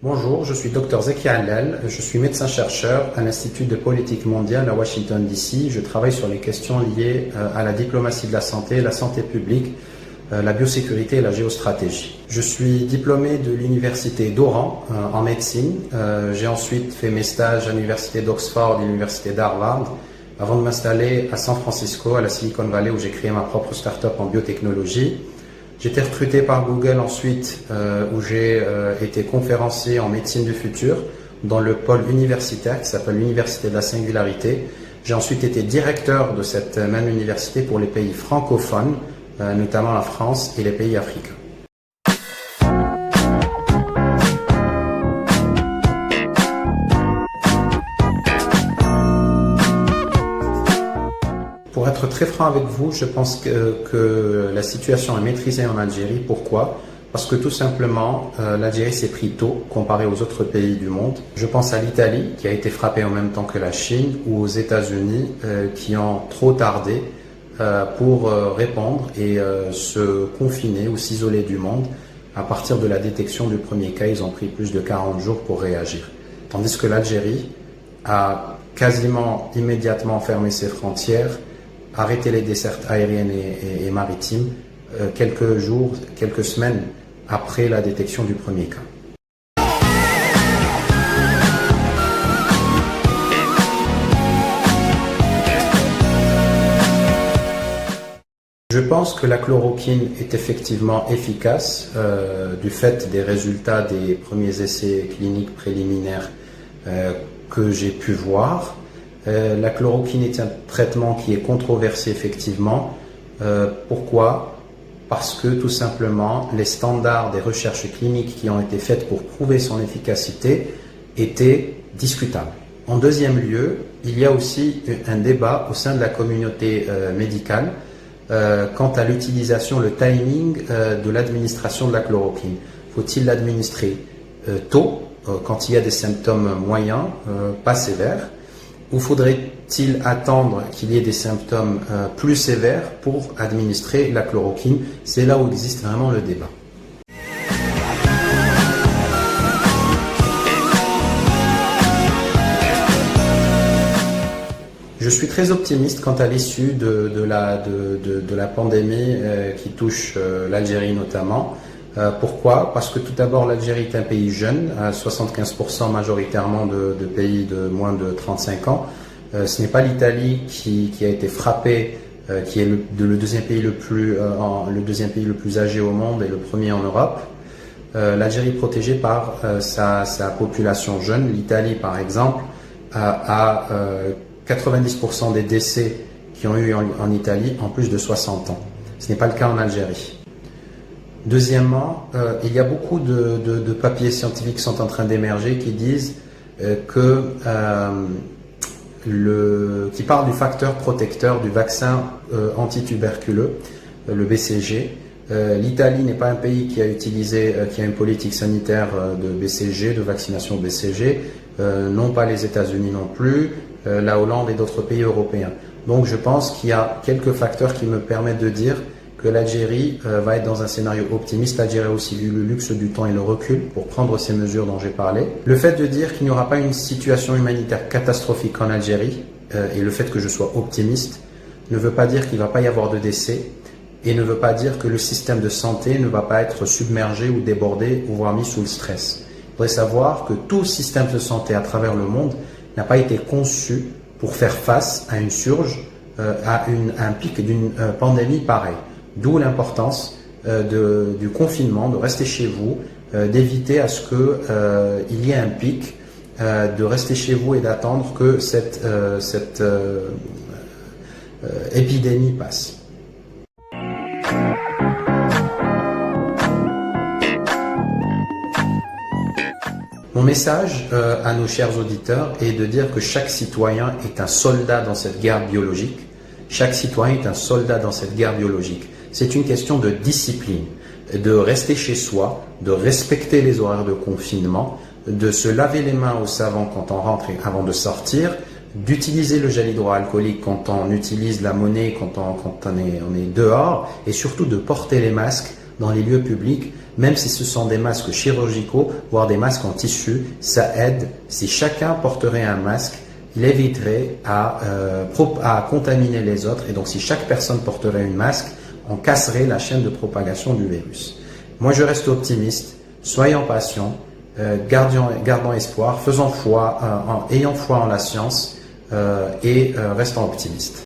Bonjour, je suis Dr Zeki Allal, je suis médecin-chercheur à l'Institut de politique mondiale à Washington DC. Je travaille sur les questions liées à la diplomatie de la santé publique, la biosécurité et la géostratégie. Je suis diplômé de l'université d'Oran en médecine. J'ai ensuite fait mes stages à l'université d'Oxford et l'université d'Harvard avant de m'installer à San Francisco, à la Silicon Valley, où j'ai créé ma propre start-up en biotechnologie. J'ai été recruté par Google ensuite, où j'ai été conférencier en médecine du futur dans le pôle universitaire qui s'appelle l'Université de la Singularité. J'ai ensuite été directeur de cette même université pour les pays francophones, notamment la France et les pays africains. Pour être très franc avec vous, je pense que la situation est maîtrisée en Algérie. Pourquoi? Parce que tout simplement, l'Algérie s'est pris tôt comparé aux autres pays du monde. Je pense à l'Italie qui a été frappée en même temps que la Chine ou aux États-Unis qui ont trop tardé pour répondre et se confiner ou s'isoler du monde. À partir de la détection du premier cas, ils ont pris plus de 40 jours pour réagir. Tandis que l'Algérie a quasiment immédiatement fermé ses frontières, arrêter les dessertes aériennes et maritimes quelques jours, quelques semaines après la détection du premier cas. Je pense que la chloroquine est effectivement efficace du fait des résultats des premiers essais cliniques préliminaires que j'ai pu voir. La chloroquine est un traitement qui est controversé effectivement. Pourquoi? Parce que tout simplement les standards des recherches cliniques qui ont été faites pour prouver son efficacité étaient discutables. En deuxième lieu, il y a aussi un débat au sein de la communauté médicale quant à l'utilisation, le timing de l'administration de la chloroquine. Faut-il l'administrer tôt, quand il y a des symptômes moyens, pas sévères? Ou faudrait-il attendre qu'il y ait des symptômes plus sévères pour administrer la chloroquine? C'est là où existe vraiment le débat. Je suis très optimiste quant à l'issue de la pandémie qui touche l'Algérie notamment. Pourquoi? Parce que tout d'abord, l'Algérie est un pays jeune, à 75% majoritairement de pays de moins de 35 ans. Ce n'est pas l'Italie qui a été frappée, qui est le deuxième pays le plus âgé au monde et le premier en Europe. L'Algérie est protégée par sa population jeune. L'Italie, par exemple, a 90% des décès qui ont eu en Italie en plus de 60 ans. Ce n'est pas le cas en Algérie. Deuxièmement, il y a beaucoup de papiers scientifiques qui sont en train d'émerger qui disent qui parlent du facteur protecteur du vaccin antituberculeux, le BCG. L'Italie n'est pas un pays qui a une politique sanitaire de BCG, de vaccination BCG, non pas les États-Unis non plus, la Hollande et d'autres pays européens. Donc je pense qu'il y a quelques facteurs qui me permettent de dire que l'Algérie va être dans un scénario optimiste. L'Algérie a aussi eu le luxe du temps et le recul pour prendre ces mesures dont j'ai parlé. Le fait de dire qu'il n'y aura pas une situation humanitaire catastrophique en Algérie et le fait que je sois optimiste ne veut pas dire qu'il ne va pas y avoir de décès et ne veut pas dire que le système de santé ne va pas être submergé ou débordé ou voire mis sous le stress. Il faudrait savoir que tout système de santé à travers le monde n'a pas été conçu pour faire face à une surge, à un pic d'une pandémie pareille. D'où l'importance du confinement, de rester chez vous, d'éviter à ce qu'il y ait un pic, de rester chez vous et d'attendre que cette épidémie passe. Mon message à nos chers auditeurs est de dire que chaque citoyen est un soldat dans cette guerre biologique. Chaque citoyen est un soldat dans cette guerre biologique. C'est une question de discipline, de rester chez soi, de respecter les horaires de confinement, de se laver les mains au savon quand on rentre et avant de sortir, d'utiliser le gel hydroalcoolique quand on utilise la monnaie, quand on est dehors, et surtout de porter les masques dans les lieux publics même si ce sont des masques chirurgicaux, voire des masques en tissu, ça aide. Si chacun porterait un masque, il éviterait à contaminer les autres. Et donc, si chaque personne porterait un masque, on casserait la chaîne de propagation du virus. Moi, je reste optimiste. Soyons patients, gardons espoir, ayons foi en la science et restons optimistes.